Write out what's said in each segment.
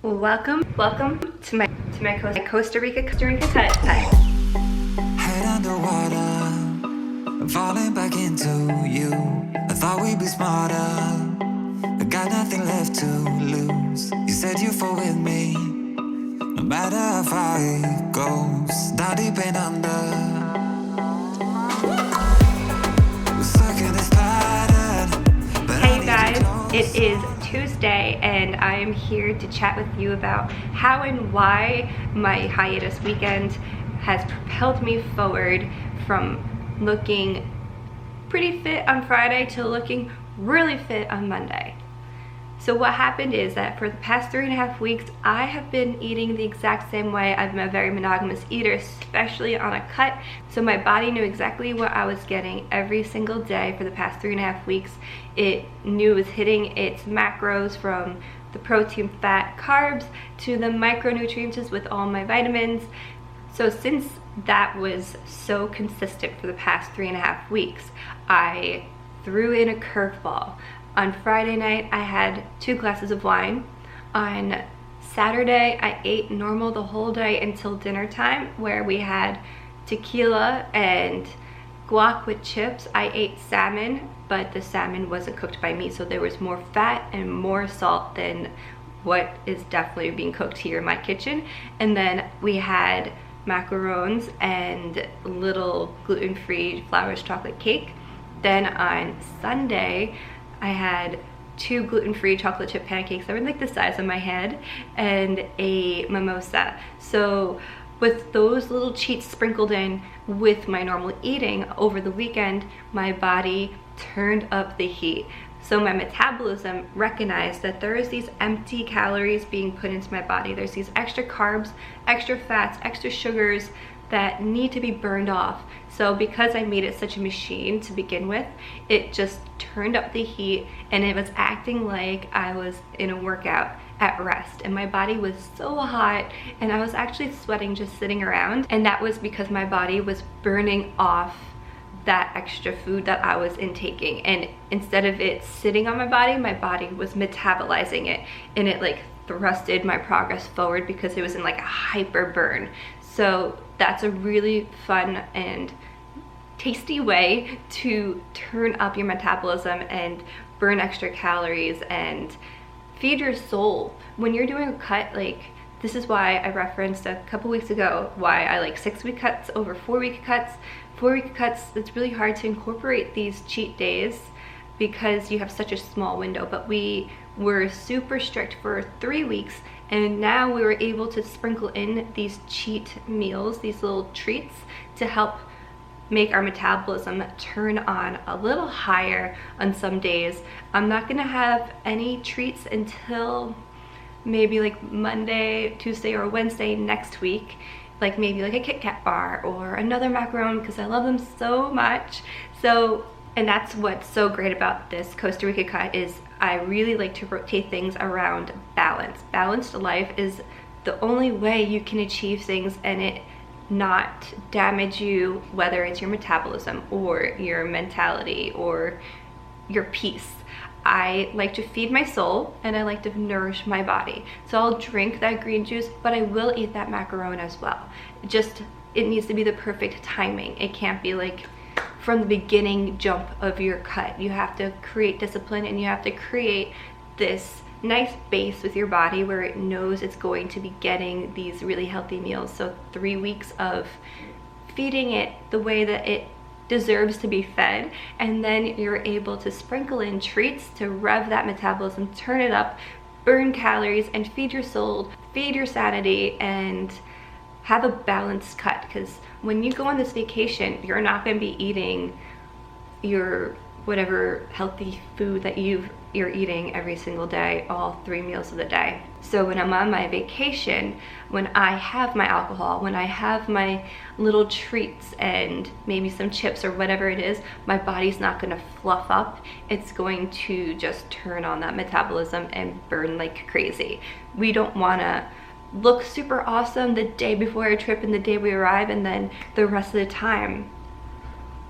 Welcome to my Costa Rica Cut. Head underwater, falling back into you. I thought we'd be smarter, I got nothing left to lose. You said you fall with me, no matter how far it goes. Down deep and under, we're stuck in this pattern. Hey guys, it is Tuesday and I am here to chat with you about how and why my hiatus weekend has propelled me forward from looking pretty fit on Friday to looking really fit on Monday. So what happened is that for the past 3.5 weeks, I have been eating the exact same way. I've been a very monogamous eater, especially on a cut. So my body knew exactly what I was getting every single day for the past 3.5 weeks. It knew it was hitting its macros, from the protein, fat, carbs, to the micronutrients with all my vitamins. So since that was so consistent for the past 3.5 weeks, I threw in a curveball. On Friday night, I had 2 glasses of wine. On Saturday, I ate normal the whole day until dinner time, where we had tequila and guac with chips. I ate salmon, but the salmon wasn't cooked by me, so there was more fat and more salt than what is definitely being cooked here in my kitchen. And then we had macarons and little gluten-free flourless chocolate cake. Then on Sunday, I had 2 gluten-free chocolate chip pancakes that were like the size of my head and a mimosa. So with those little cheats sprinkled in with my normal eating over the weekend, my body turned up the heat. So my metabolism recognized that there is these empty calories being put into my body. There's these extra carbs, extra fats, extra sugars that need to be burned off. So because I made it such a machine to begin with, it just turned up the heat and it was acting like I was in a workout at rest, and my body was so hot and I was actually sweating just sitting around, and that was because my body was burning off that extra food that I was intaking, and instead of it sitting on my body was metabolizing it, and it like thrusted my progress forward because it was in like a hyper burn. So that's a really fun and tasty way to turn up your metabolism and burn extra calories and feed your soul. When you're doing a cut, like, this is why I referenced a couple weeks ago why I like 6-week cuts over 4-week cuts. 4-week cuts, it's really hard to incorporate these cheat days because you have such a small window, but we were super strict for 3 weeks, and now we were able to sprinkle in these cheat meals, these little treats, to help make our metabolism turn on a little higher on some days. I'm not gonna have any treats until maybe like Monday, Tuesday, or Wednesday next week, like maybe like a Kit Kat bar or another macaron, because I love them so much. So, and that's what's so great about this Costa Rica Cut, is I really like to rotate things around balance. Balanced life is the only way you can achieve things and it not damage you, whether it's your metabolism or your mentality or your peace. I like to feed my soul and I like to nourish my body. So I'll drink that green juice, but I will eat that macaron as well. It needs to be the perfect timing. It can't be like from the beginning jump of your cut. You have to create discipline and you have to create this nice base with your body where it knows it's going to be getting these really healthy meals. So 3 weeks of feeding it the way that it deserves to be fed, and then you're able to sprinkle in treats to rev that metabolism, turn it up, burn calories, and feed your soul, feed your sanity, and have a balanced cut. Because when you go on this vacation, you're not going to be eating your whatever healthy food that you're eating every single day, all 3 meals of the day. So when I'm on my vacation, when I have my alcohol, when I have my little treats and maybe some chips or whatever it is, my body's not gonna fluff up. It's going to just turn on that metabolism and burn like crazy. We don't wanna look super awesome the day before our trip and the day we arrive, and then the rest of the time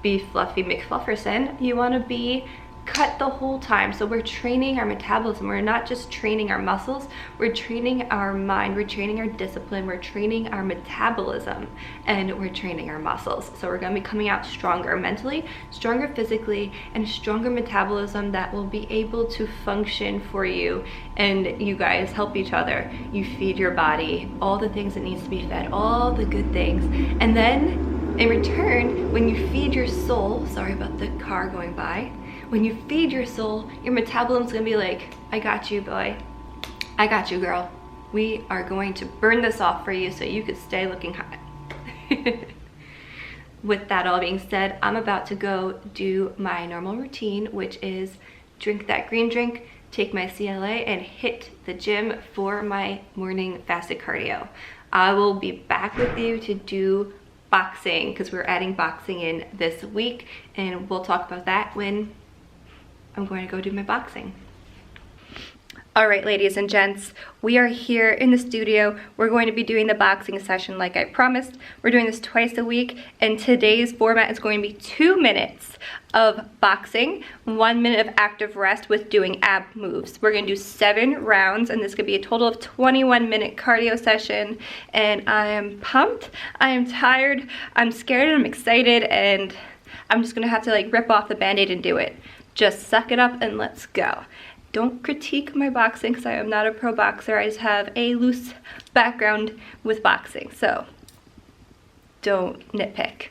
be fluffy McFlufferson. You want to be cut the whole time. So we're training our metabolism. We're not just training our muscles, we're training our mind, we're training our discipline, we're training our metabolism, and we're training our muscles. So we're gonna be coming out stronger mentally, stronger physically, and stronger metabolism that will be able to function for you. And you guys help each other. You feed your body all the things that needs to be fed, all the good things. And then in return, when you feed your soul, sorry about the car going by, when you feed your soul, your metabolism's gonna be like, I got you, boy. I got you, girl. We are going to burn this off for you so you could stay looking hot. With that all being said, I'm about to go do my normal routine, which is drink that green drink, take my CLA, and hit the gym for my morning fasted cardio. I will be back with you to do boxing because we're adding boxing in this week, and we'll talk about that when I'm going to go do my boxing. All right, ladies and gents, we are here in the studio. We're going to be doing the boxing session like I promised. We're doing this twice a week, and today's format is going to be 2 minutes of boxing, 1 minute of active rest with doing ab moves. We're gonna do 7 rounds, and this could be a total of 21-minute cardio session, and I am pumped, I am tired, I'm scared, and I'm excited, and I'm just gonna have to like rip off the Band-Aid and do it. Just suck it up and let's go. Don't critique my boxing because I am not a pro boxer. I just have a loose background with boxing, so don't nitpick.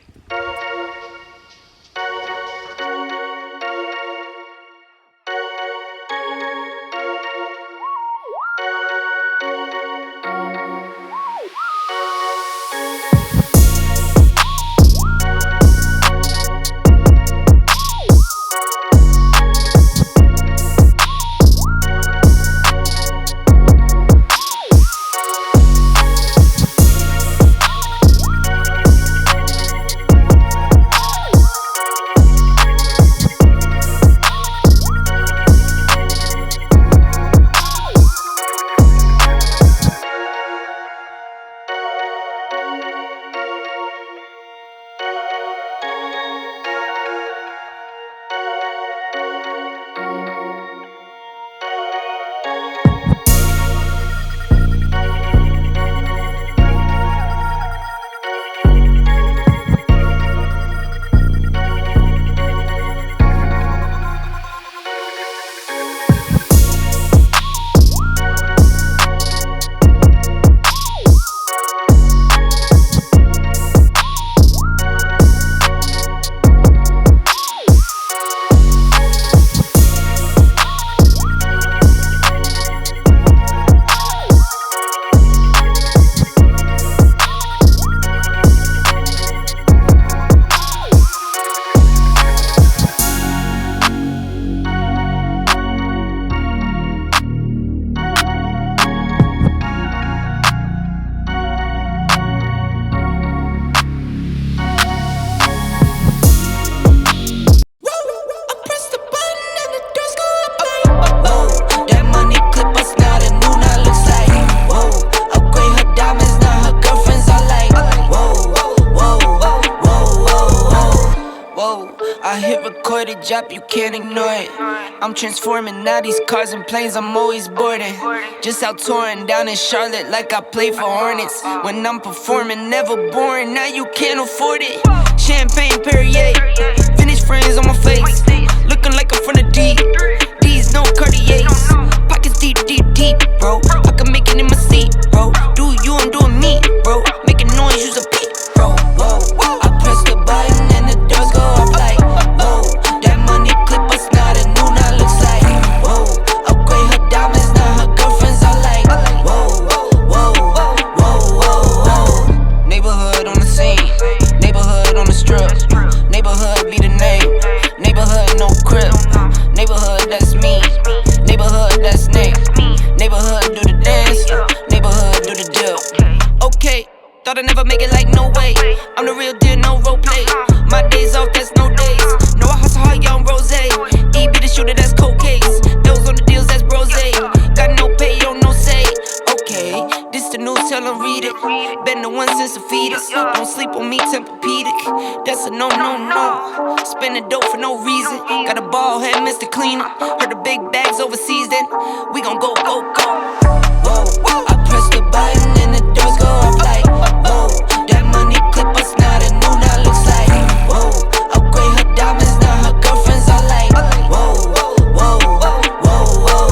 Drop, you can't ignore it. I'm transforming now these cars and planes, I'm always boarding. Just out touring down in Charlotte like I play for Hornets. When I'm performing, never boring, now you can't afford it. Champagne Perrier, vintage friends on my face, looking like I'm from the deep. These no Cartiers, pockets deep, deep, deep, bro. I can make it in my seat, bro. Do you, I'm doing me, bro. Making noise, use a peep, bro. Whoa, whoa. I press the button and the doors go up like, whoa. That money clip us now, the new now looks like, whoa. Upgrade her diamonds, now her girlfriends are like, whoa, whoa, whoa, whoa, whoa. Neighborhood on the scene, neighborhood on the strip, neighborhood be the name, neighborhood no crib, neighborhood that's me, neighborhood that's Nate, neighborhood do the dance, neighborhood do the deal. Okay, thought I'd never make it like no way, I'm the real deal, no role play. My days off, that's no days. No, I hustle hard, young rose. E be the shooter, that's cold case. Those on the deals, that's brose. Got no pay, yo, no say. Okay, this the news, tell them read it. Been the one since the fetus. Don't sleep on me, Tempur-Pedic. That's a no, no, no. Spending dope for no reason. Got a ball head, Mr. Cleaner. Heard the big bags overseas, then we gon' go, go, go. Whoa, I press the button and the doors go off like, whoa. That money clip us now, the new now looks like, whoa. Upgrade her diamonds, now her girlfriends are like, whoa, whoa, whoa, whoa,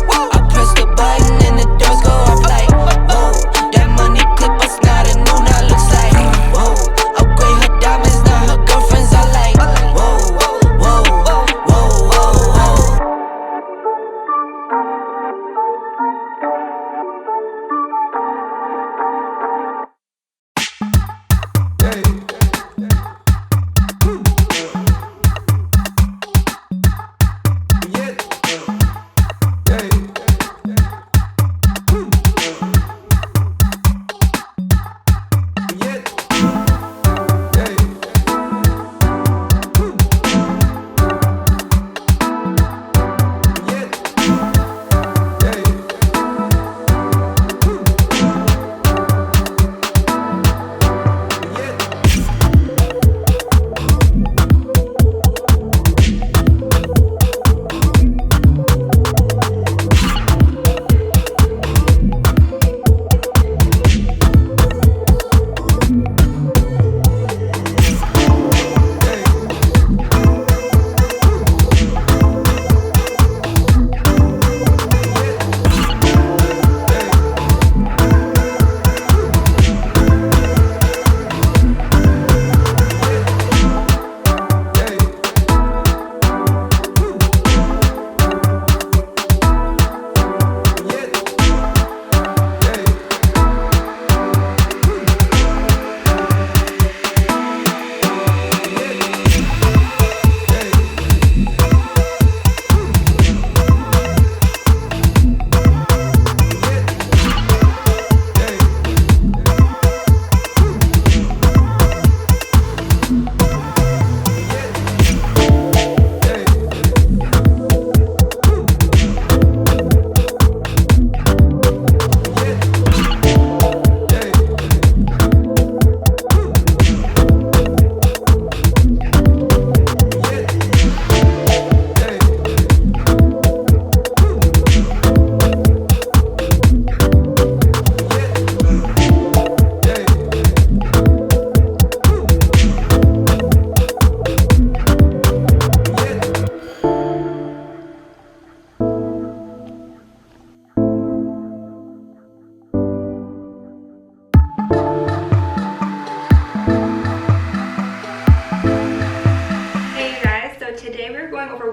whoa. I press the button and the doors go off like, whoa. That money clip us now, the new now looks like, whoa. Upgrade her diamonds, now her girlfriends are like, whoa, whoa, whoa, whoa, whoa.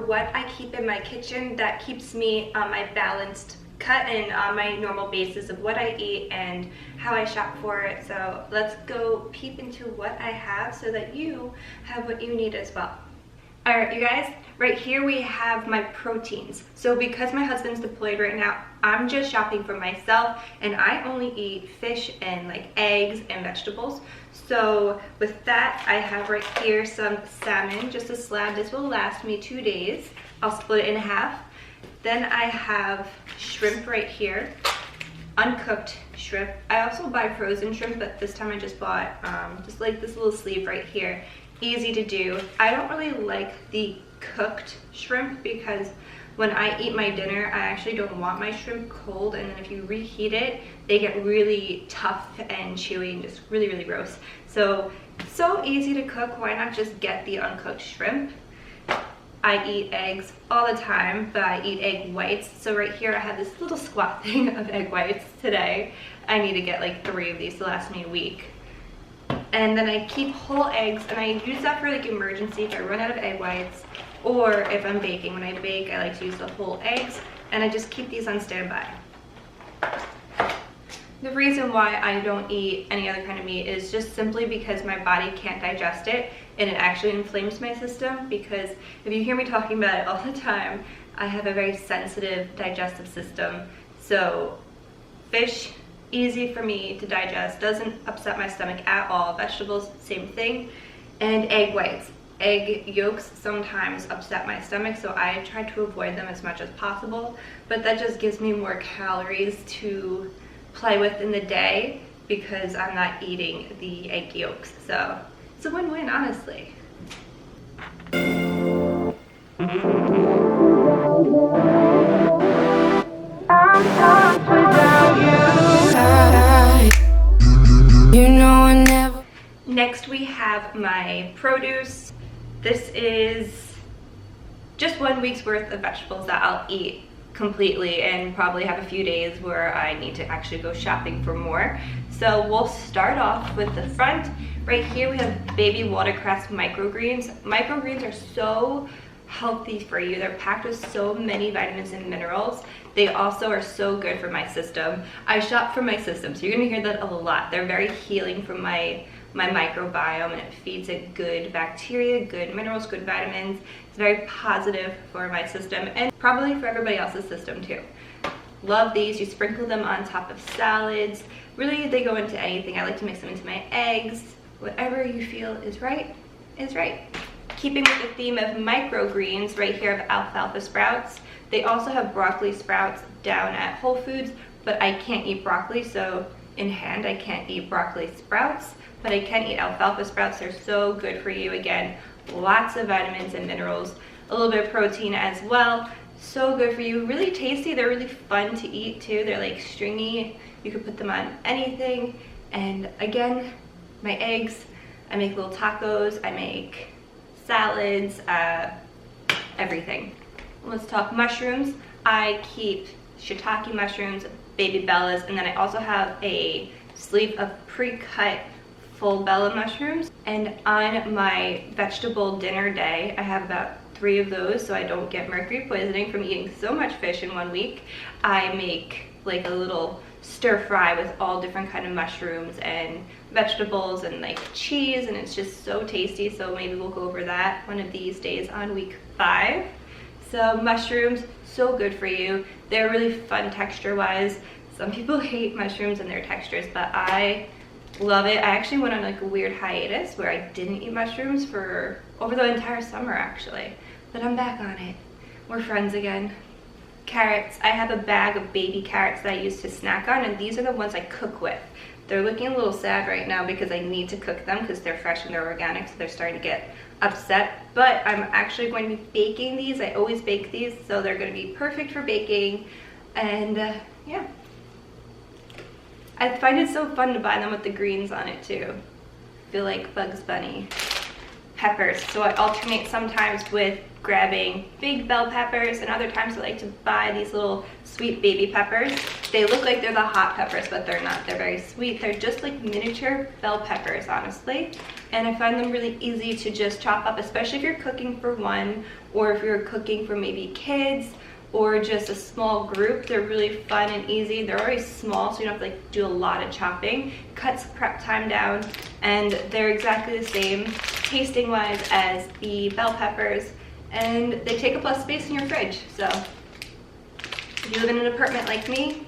What I keep in my kitchen that keeps me on my balanced cut and on my normal basis of what I eat and how I shop for it. So let's go peep into what I have so that you have what you need as well. All right, you guys, right here we have my proteins. So because my husband's deployed right now, I'm just shopping for myself and I only eat fish and like eggs and vegetables. So with that, I have right here some salmon, just a slab. This will last me 2 days. I'll split it in half. Then I have shrimp right here, uncooked shrimp. I also buy frozen shrimp, but this time I just bought just like this little sleeve right here. Easy to do. I don't really like the cooked shrimp because when I eat my dinner, I actually don't want my shrimp cold, and then if you reheat it, they get really tough and chewy and just really, really gross. So easy to cook, why not just get the uncooked shrimp? I eat eggs all the time, but I eat egg whites. So right here I have this little squat thing of egg whites today. I need to get like 3 of these to last me a week. And then I keep whole eggs, and I use that for like emergency if I run out of egg whites, or if I'm baking. When I bake, I like to use the whole eggs, and I just keep these on standby. The reason why I don't eat any other kind of meat is just simply because my body can't digest it, and it actually inflames my system. Because if you hear me talking about it all the time, I have a very sensitive digestive system. So fish, easy for me to digest, doesn't upset my stomach at all. Vegetables, same thing. And egg whites. Egg yolks sometimes upset my stomach, so I try to avoid them as much as possible, but that just gives me more calories to play with in the day because I'm not eating the egg yolks. So it's a win-win, honestly. Next we have my produce. This is just 1 week's worth of vegetables that I'll eat completely, and probably have a few days where I need to actually go shopping for more. So we'll start off with the front. Right here we have baby watercress microgreens. Microgreens are so healthy for you. They're packed with so many vitamins and minerals. They also are so good for my system. I shop for my system, so you're gonna hear that a lot. They're very healing for my microbiome, and it feeds it good bacteria, good minerals, good vitamins. It's very positive for my system and probably for everybody else's system too. Love these. You sprinkle them on top of salads. Really, they go into anything. I like to mix them into my eggs. Whatever you feel is right, is right. Keeping with the theme of microgreens, right here I have alfalfa sprouts. They also have broccoli sprouts down at Whole Foods, but I can't eat broccoli, so in hand I can't eat broccoli sprouts, but I can eat alfalfa sprouts. They're so good for you. Again, lots of vitamins and minerals, a little bit of protein as well. So good for you, really tasty. They're really fun to eat too. They're like stringy. You can put them on anything. And again, my eggs, I make little tacos, I make salads, everything. Let's talk mushrooms. I keep shiitake mushrooms, baby bellas, and then I also have a sleeve of pre-cut full bella mushrooms. And on my vegetable dinner day, I have about 3 of those so I don't get mercury poisoning from eating so much fish in 1 week. I make like a little stir fry with all different kind of mushrooms and vegetables and like cheese, and it's just so tasty. So maybe we'll go over that one of these days on week 5. So mushrooms, so good for you. They're really fun texture wise. Some people hate mushrooms and their textures, but I love it. I actually went on like a weird hiatus where I didn't eat mushrooms for over the entire summer actually, but I'm back on it. We're friends again. Carrots, I have a bag of baby carrots that I used to snack on, and these are the ones I cook with. They're looking a little sad right now because I need to cook them because they're fresh and they're organic, so they're starting to get upset. But I'm actually going to be baking these. I always bake these, so they're going to be perfect for baking. And yeah, I find it so fun to buy them with the greens on it too. I feel like Bugs Bunny. Peppers, so I alternate sometimes with grabbing big bell peppers, and other times I like to buy these little sweet baby peppers. They look like they're the hot peppers, but they're not. They're very sweet. They're just like miniature bell peppers, honestly. And I find them really easy to just chop up, especially if you're cooking for one, or if you're cooking for maybe kids, or just a small group. They're really fun and easy. They're already small, so you don't have to like do a lot of chopping. Cuts prep time down, and they're exactly the same tasting wise as the bell peppers, and they take up less space in your fridge. So if you live in an apartment like me,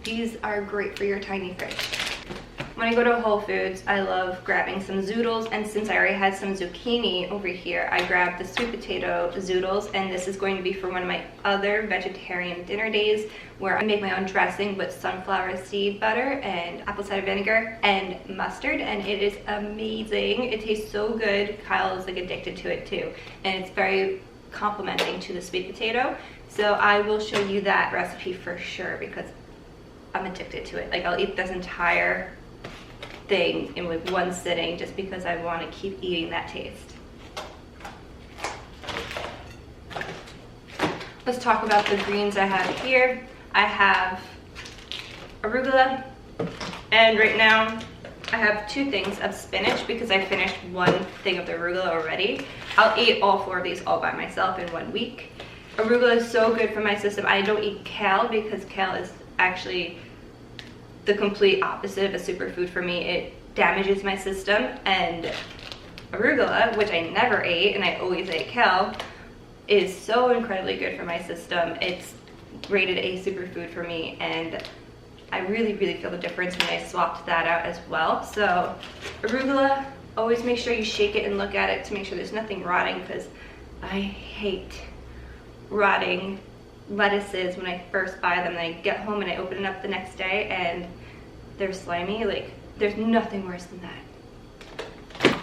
these are great for your tiny fridge. When I go to Whole Foods, I love grabbing some Zoodles, and since I already had some zucchini over here, I grabbed the sweet potato Zoodles, and this is going to be for one of my other vegetarian dinner days where I make my own dressing with sunflower seed butter and apple cider vinegar and mustard, and it is amazing. It tastes so good. Kyle is like addicted to it too, and it's very complimenting to the sweet potato. So I will show you that recipe for sure because I'm addicted to it. Like I'll eat this entire thing in like one sitting just because I want to keep eating that taste. Let's talk about the greens I have here. I have arugula, and right now I have 2 things of spinach because I finished 1 thing of the arugula already. I'll eat all 4 of these all by myself in 1 week. Arugula is so good for my system. I don't eat kale because kale is actually the complete opposite of a superfood for me. It damages my system, and arugula, which I never ate and I always ate kale, is so incredibly good for my system. It's rated a superfood for me, and I really feel the difference when I swapped that out as well. So arugula, always make sure you shake it and look at it to make sure there's nothing rotting, because I hate rotting lettuces when I first buy them, and I get home and I open it up the next day and they're slimy. Like, there's nothing worse than that.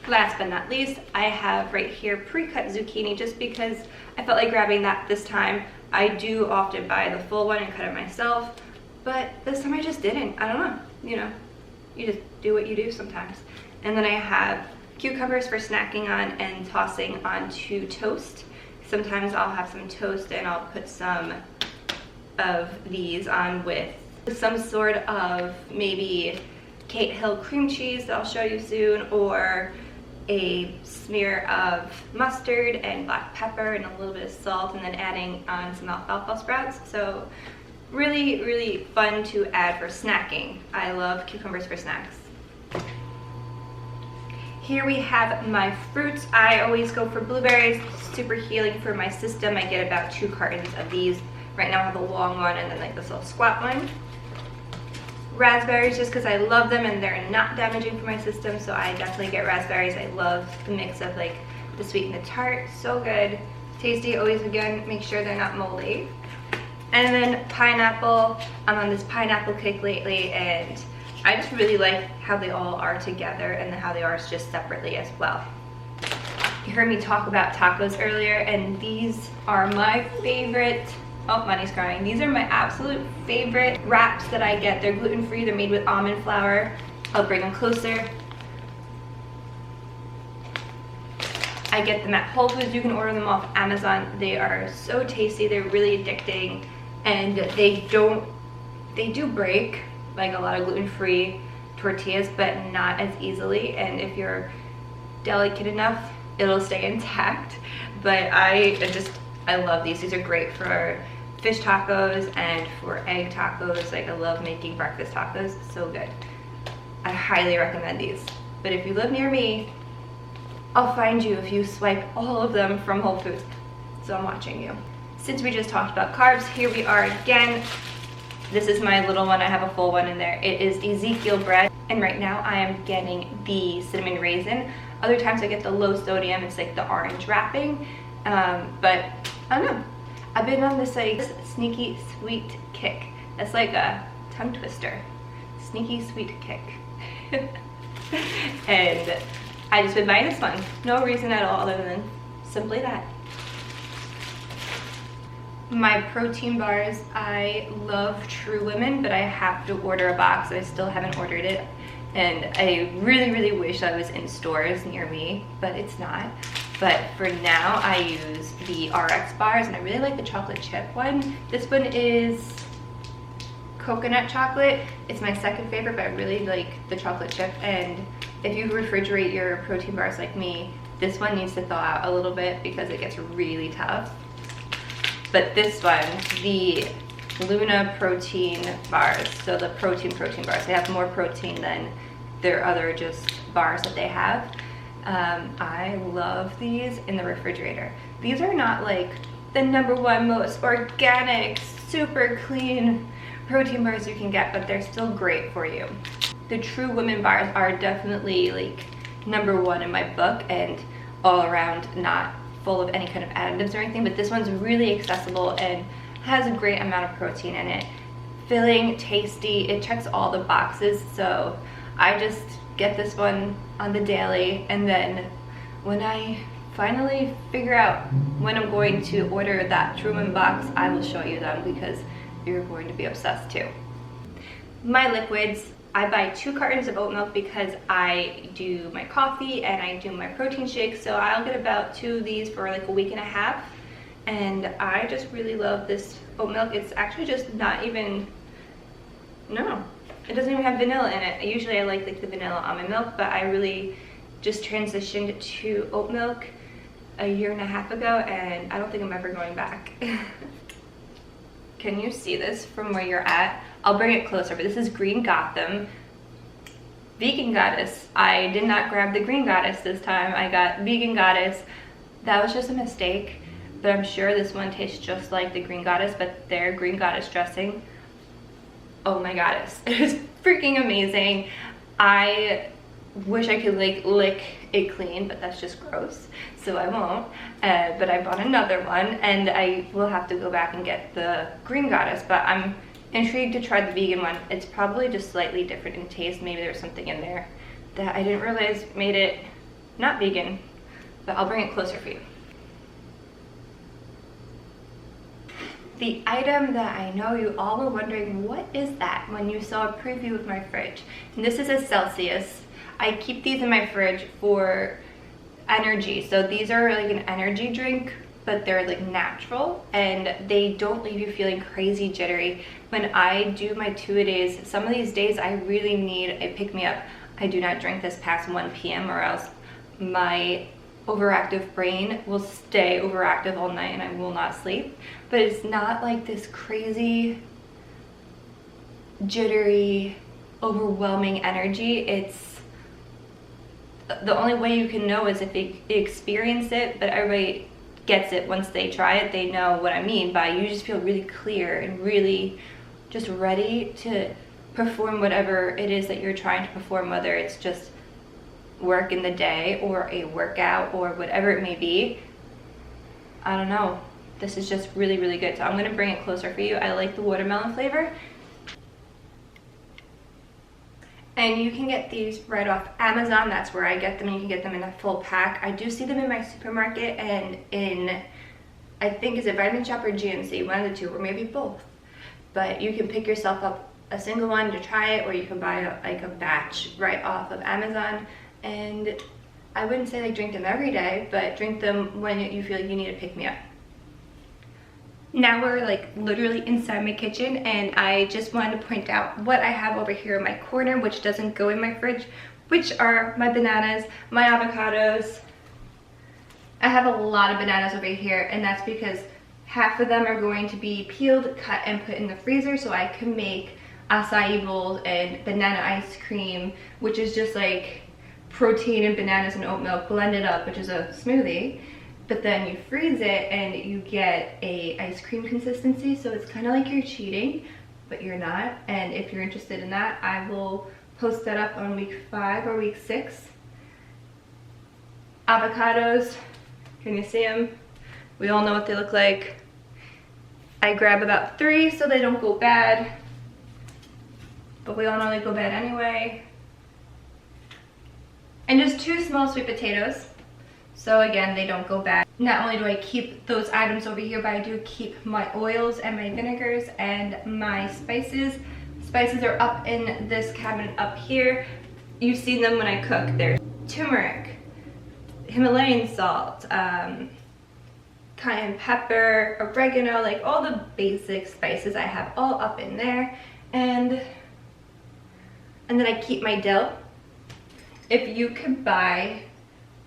Last but not least, I have right here pre-cut zucchini, just because I felt like grabbing that this time. I do often buy the full one and cut it myself, but this time I just didn't. I don't know, you know, you just do what you do sometimes. And then I have cucumbers for snacking on and tossing onto toast. Sometimes I'll have some toast and I'll put some of these on with some sort of maybe Kate Hill cream cheese that I'll show you soon, or a smear of mustard and black pepper and a little bit of salt, and then adding on some alfalfa sprouts. So really, really fun to add for snacking. I love cucumbers for snacks. Here we have my fruits. I always go for blueberries, super healing for my system. I get about 2 cartons of these. Right now I have the long one and then like this little squat one. Raspberries, just because I love them and they're not damaging for my system, so I definitely get raspberries. I love the mix of like the sweet and the tart, so good. Tasty, always again, make sure they're not moldy. And then pineapple. I'm on this pineapple kick lately, and I just really like how they all are together and how they are just separately as well. You heard me talk about tacos earlier, and these are my favorite. Oh, Money's crying. These are my absolute favorite wraps that I get. They're gluten-free, they're made with almond flour. I'll bring them closer. I get them at Whole Foods. You can order them off Amazon. They are so tasty, they're really addicting, and they do break like a lot of gluten-free tortillas, but not as easily, and if you're delicate enough, it'll stay intact. But I love these. These are great for fish tacos and for egg tacos. Like, I love making breakfast tacos, so good. I highly recommend these. But if you live near me, I'll find you if you swipe all of them from Whole Foods. So I'm watching you. Since we just talked about carbs, here we are again. This is my little one. I have a full one in there. It is Ezekiel Bread, and right now I am getting the cinnamon raisin. Other times I get the low sodium. It's like the orange wrapping, but I don't know. I've been on this like sneaky sweet kick. That's like a tongue twister. Sneaky sweet kick. And I just been buying this one. No reason at all other than simply that. My protein bars, I love True Women, but I have to order a box. I still haven't ordered it, and I really, really wish I was in stores near me, but it's not. But for now, I use the RX bars, and I really like the chocolate chip one. This one is coconut chocolate. It's my second favorite, but I really like the chocolate chip. And if you refrigerate your protein bars like me, this one needs to thaw out a little bit because it gets really tough. But this one, the Luna protein bars, so the protein bars, they have more protein than their other just bars that they have. I love these in the refrigerator. These are not like the #1 most organic, super clean protein bars you can get, but they're still great for you. The True Women bars are definitely like #1 in my book, and all around not full of any kind of additives or anything, but this one's really accessible and has a great amount of protein in it. Filling, tasty, it checks all the boxes, so I just get this one on the daily, and then when I finally figure out when I'm going to order that True Women box, I will show you them because you're going to be obsessed too. My liquids, I buy 2 cartons of oat milk because I do my coffee and I do my protein shake, so I'll get about 2 of these for like a week and a half, and I just really love this oat milk. It's actually just not even, no, it doesn't even have vanilla in it. Usually I like the vanilla almond milk, but I really just transitioned to oat milk a year and a half ago, and I don't think I'm ever going back. Can you see this from where you're at? I'll bring it closer, but this is Green Gotham. Vegan Goddess. I did not grab the Green Goddess this time. I got Vegan Goddess. That was just a mistake, but I'm sure this one tastes just like the Green Goddess, but their Green Goddess dressing, oh my goddess, it is freaking amazing. I wish I could like lick it clean, but that's just gross, so I won't. But I bought another one, and I will have to go back and get the green goddess, but I'm intrigued to try the vegan one. It's probably just slightly different in taste. Maybe there's something in there that I didn't realize made it not vegan, but I'll bring it closer for you. The item that I know you all were wondering, what is that, when you saw a preview of my fridge. And this is a Celsius. I keep these in my fridge for energy. So these are like an energy drink, but they're like natural and they don't leave you feeling crazy jittery. When I do my 2-a-days, some of these days I really need a pick-me-up. I do not drink this past 1 p.m. or else my overactive brain will stay overactive all night and I will not sleep. But it's not like this crazy, jittery, overwhelming energy. It's the only way you can know is if you experience it, but everybody gets it once they try it. They know what I mean by you just feel really clear and really just ready to perform whatever it is that you're trying to perform, whether it's just work in the day or a workout or whatever it may be. I don't know. This is just really, really good. So I'm gonna bring it closer for you. I like the watermelon flavor. And you can get these right off Amazon. That's where I get them. You can get them in a full pack. I do see them in my supermarket and in, I think, is it Vitamin Shop or GNC? One of the two, or maybe both. But you can pick yourself up a single one to try it, or you can buy a batch right off of Amazon. And I wouldn't say like drink them every day, but drink them when you feel like you need to pick me up. Now we're like literally inside my kitchen, and I just wanted to point out what I have over here in my corner, which doesn't go in my fridge, which are my bananas, my avocados. I have a lot of bananas over here, and that's because half of them are going to be peeled, cut, and put in the freezer so I can make acai bowls and banana ice cream, which is just like protein and bananas and oat milk blended up, which is a smoothie. But then you freeze it and you get a ice cream consistency, so it's kind of like you're cheating, but you're not. And if you're interested in that, I will post that up on week 5 or week 6. Avocados, can you see them? We all know what they look like. I grab about 3 so they don't go bad, but we all know they go bad anyway. And just 2 small sweet potatoes. So again, they don't go bad. Not only do I keep those items over here, but I do keep my oils and my vinegars and my spices. Spices are up in this cabinet up here. You've seen them when I cook. There's turmeric, Himalayan salt, cayenne pepper, oregano, like all the basic spices I have all up in there. And then I keep my dill. If you could buy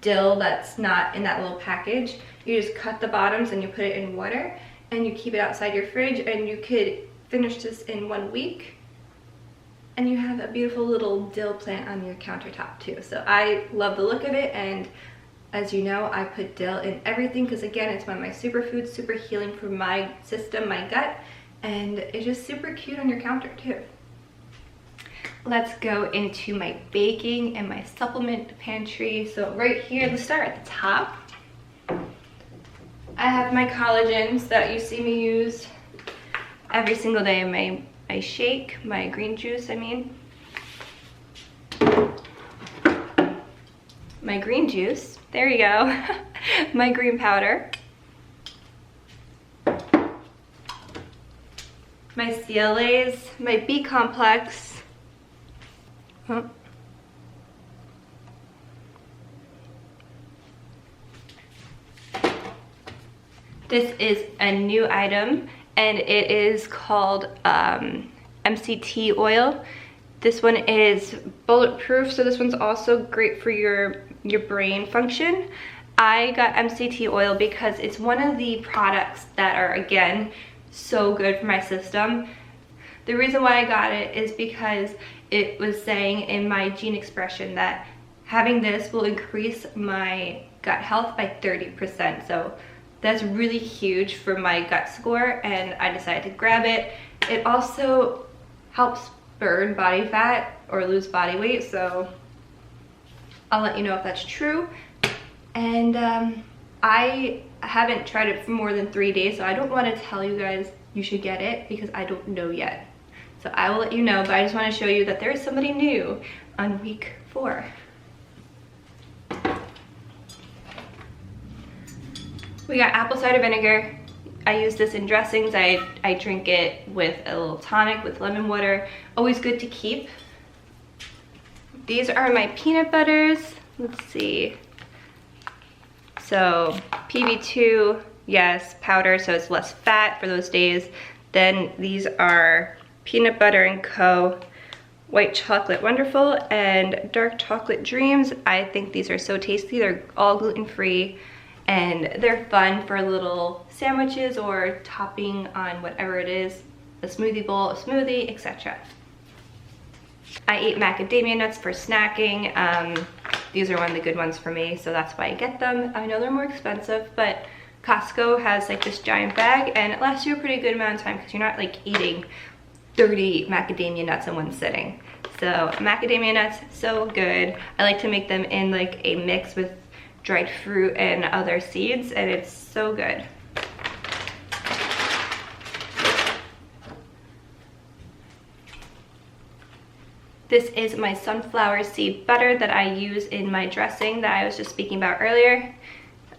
dill that's not in that little package, you just cut the bottoms and you put it in water and you keep it outside your fridge, and you could finish this in 1 week and you have a beautiful little dill plant on your countertop too. So I love the look of it, and as you know, I put dill in everything because again, it's one of my superfoods, super healing for my system, my gut, and it's just super cute on your counter too. Let's go into my baking and my supplement pantry. So right here, let's start at the top. I have my collagens that you see me use every single day in my shake, my green juice, I mean. My green juice, there you go. My green powder. My CLAs, my B complex. This is a new item, and it is called Mct Oil. This one is bulletproof, so this one's also great for your brain function. I got Mct Oil because it's one of the products that are, again, so good for my system. The reason why I got it is because it was saying in my gene expression that having this will increase my gut health by 30%. So that's really huge for my gut score, and I decided to grab it. It also helps burn body fat or lose body weight, so I'll let you know if that's true. And I haven't tried it for more than 3 days, so I don't want to tell you guys you should get it because I don't know yet. So I will let you know, but I just want to show you that there is somebody new on week 4. We got apple cider vinegar. I use this in dressings. I drink it with a little tonic with lemon water. Always good to keep. These are my peanut butters. Let's see. So PB2, yes, powder, so it's less fat for those days. Then these are Peanut Butter and Co. White Chocolate Wonderful and Dark Chocolate Dreams. I think these are so tasty. They're all gluten-free and they're fun for little sandwiches or topping on whatever it is, a smoothie bowl, a smoothie, etc. I eat macadamia nuts for snacking. These are one of the good ones for me, so that's why I get them. I know they're more expensive, but Costco has like this giant bag and it lasts you a pretty good amount of time because you're not like eating 30 macadamia nuts in one sitting. So macadamia nuts, so good. I like to make them in like a mix with dried fruit and other seeds, and it's so good. This is my sunflower seed butter that I use in my dressing that I was just speaking about earlier.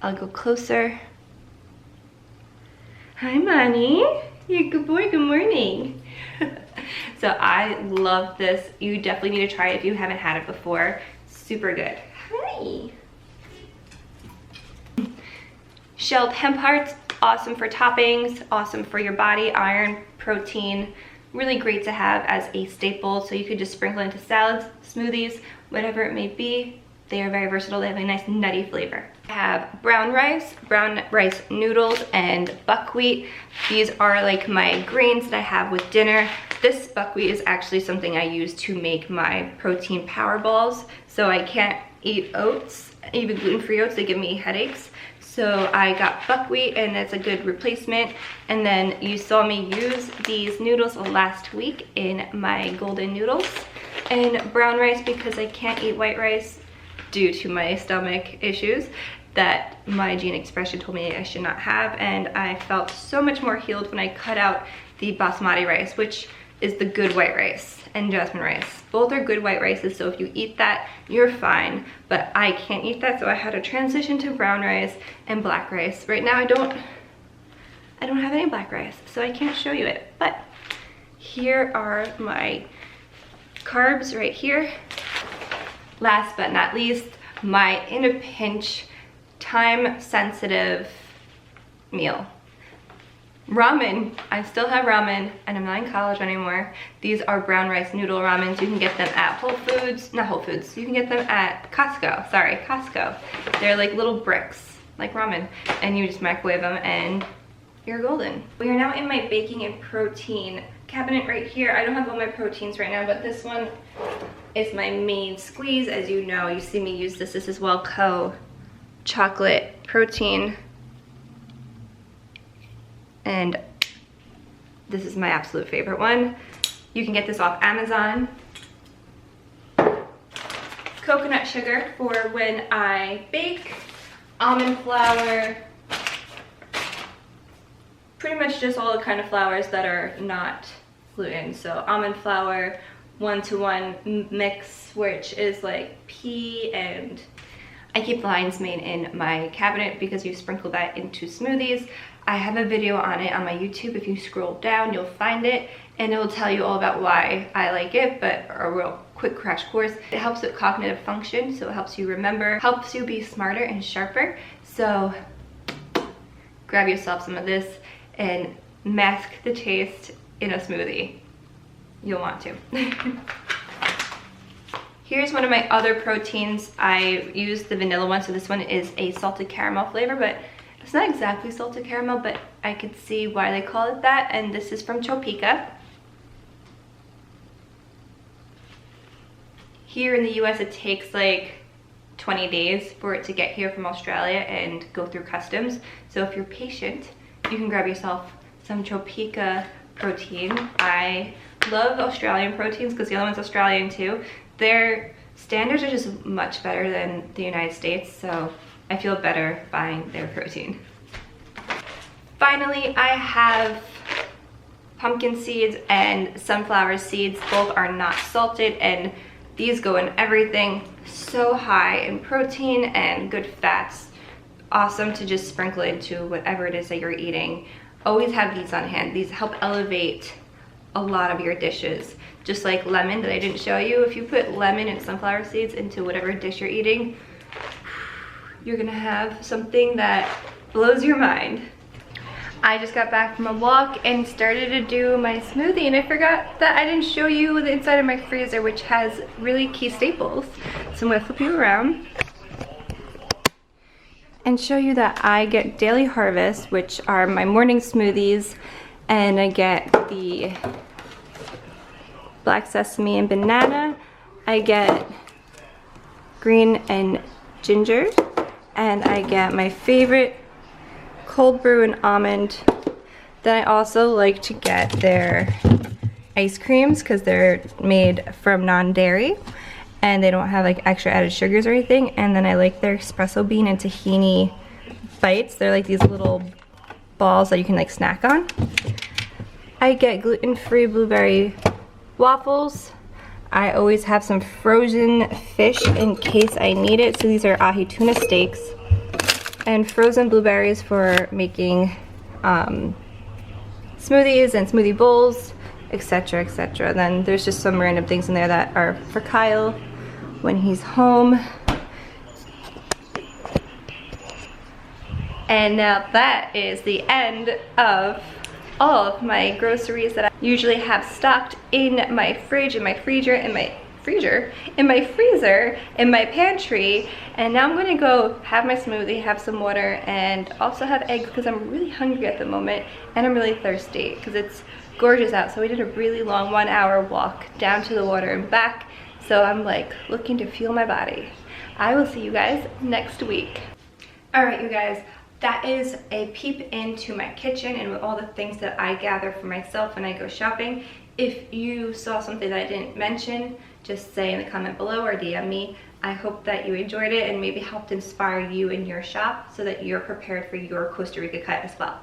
I'll go closer. Hi, Money. You're a good boy. Good morning. So I love this. You definitely need to try it if you haven't had it before. Super good. Hi. Shelled hemp hearts, awesome for toppings, awesome for your body, iron, protein. Really great to have as a staple, so you could just sprinkle into salads, smoothies, whatever it may be. They are very versatile. They have a nice nutty flavor. I have brown rice noodles, and buckwheat. These are like my grains that I have with dinner. This buckwheat is actually something I use to make my protein power balls. So I can't eat oats, even gluten-free oats, they give me headaches. So I got buckwheat and it's a good replacement. And then you saw me use these noodles last week in my golden noodles. And brown rice because I can't eat white rice due to my stomach issues that my gene expression told me I should not have. And I felt so much more healed when I cut out the basmati rice, which is the good white rice, and jasmine rice. Both are good white rices, so if you eat that, you're fine. But I can't eat that, so I had to transition to brown rice and black rice. Right now I don't have any black rice, so I can't show you it. But here are my carbs right here. Last but not least, my in a pinch, time sensitive meal. Ramen. I still have ramen and I'm not in college anymore. These are brown rice noodle ramens. You can get them at you can get them at Costco. Sorry, Costco. They're like little bricks, like ramen, and you just microwave them and you're golden. We are now in my baking and protein cabinet right here. I don't have all my proteins right now, but this one is my main squeeze. As you know, you see me use this. This is Well-Co chocolate protein. And this is my absolute favorite one. You can get this off Amazon. Coconut sugar for when I bake. Almond flour. Pretty much just all the kind of flours that are not gluten. So almond flour, 1-to-1 mix, which is like pea, and I keep lion's mane in my cabinet because you sprinkle that into smoothies. I have a video on it on my YouTube. If you scroll down, you'll find it, and it will tell you all about why I like it, but a real quick crash course. It helps with cognitive function, so it helps you remember, helps you be smarter and sharper. So grab yourself some of this and mask the taste in a smoothie. You'll want to. Here's one of my other proteins. I use the vanilla one, so this one is a salted caramel flavor, but it's not exactly salted caramel, but I could see why they call it that. And this is from Topeka. Here in the US, it takes like 20 days for it to get here from Australia and go through customs. So if you're patient, you can grab yourself some Topeka protein. I love Australian proteins because the other one's Australian too. Their standards are just much better than the United States, so I feel better buying their protein. Finally, I have pumpkin seeds and sunflower seeds. Both are not salted, and these go in everything. So high in protein and good fats. Awesome to just sprinkle into whatever it is that you're eating. Always have these on hand. These help elevate a lot of your dishes. Just like lemon that I didn't show you. If you put lemon and sunflower seeds into whatever dish you're eating, you're gonna have something that blows your mind. I just got back from a walk and started to do my smoothie, and I forgot that I didn't show you the inside of my freezer, which has really key staples. So I'm gonna flip you around and show you that I get Daily Harvest, which are my morning smoothies, and I get the black sesame and banana. I get green and ginger, and I get my favorite cold brew and almond. Then I also like to get their ice creams because they're made from non-dairy and they don't have like extra added sugars or anything. And then I like their espresso bean and tahini bites. They're like these little balls that you can like snack on. I get gluten-free blueberry waffles. I always have some frozen fish in case I need it. So these are ahi tuna steaks. And frozen blueberries for making smoothies and smoothie bowls, etc., etc. Then there's just some random things in there that are for Kyle when he's home. And now that is the end of all of my groceries that I usually have stocked in my fridge, in my freezer, in my freezer, in my pantry. And now I'm gonna go have my smoothie, have some water, and also have eggs because I'm really hungry at the moment and I'm really thirsty because it's gorgeous out. So we did a really long 1 hour walk down to the water and back. So I'm like looking to fuel my body. I will see you guys next week. All right, you guys, that is a peep into my kitchen and with all the things that I gather for myself when I go shopping. If you saw something that I didn't mention, just say in the comment below or DM me. I hope that you enjoyed it and maybe helped inspire you in your shop so that you're prepared for your Costa Rica cut as well.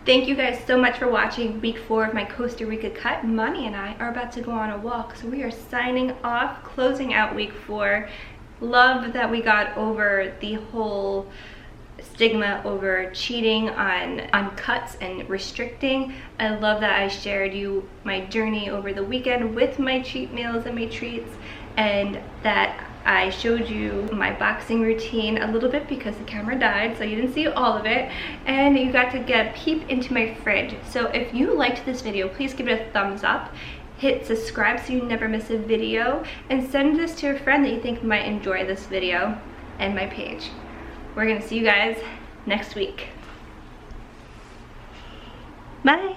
Thank you guys so much for watching week 4 of my Costa Rica cut. Monty and I are about to go on a walk, so we are signing off, closing out week 4. Love that we got over the whole stigma over cheating on cuts and restricting. I love that I shared you my journey over the weekend with my cheat meals and my treats, and that I showed you my boxing routine a little bit because the camera died, so you didn't see all of it, and you got to get a peep into my fridge. So if you liked this video, please give it a thumbs up, hit subscribe so you never miss a video, and send this to a friend that you think might enjoy this video and my page. We're gonna see you guys next week. Bye.